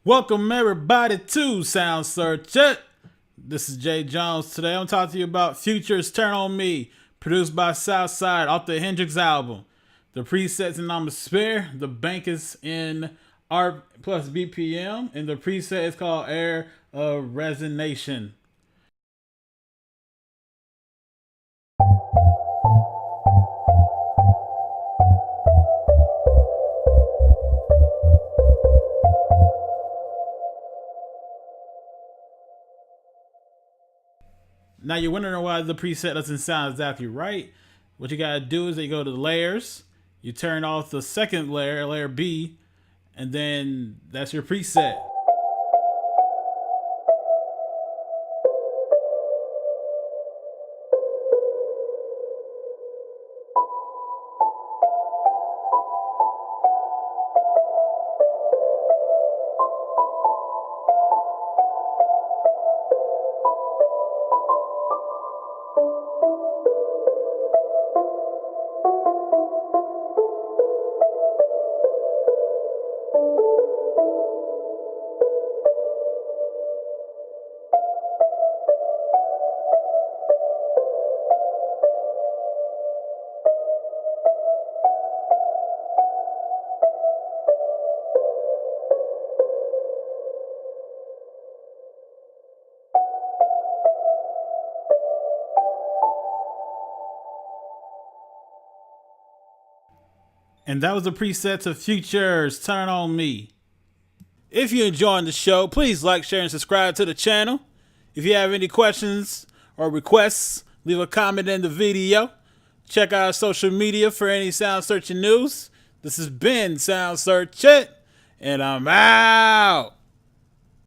Welcome everybody to Sound Searchin. This is Jay Jones. Today I'm talking to you about Future's Turn On Me, produced by Southside off the HNDRXX album. The presets in Atmosphere, the bank is in ARP plus BPM, and the preset is called Air of Resonation. Now you're wondering why the preset doesn't sound exactly right. What you gotta do is you go to the layers, you turn off the second layer, layer B, and then that's your preset. And that was the preset to Future's Turn On Me. If you're enjoying the show, please like, share, and subscribe to the channel. If you have any questions or requests, leave a comment in the video. Check out our social media for any Sound Searching news. This has been Sound Searching, and I'm out.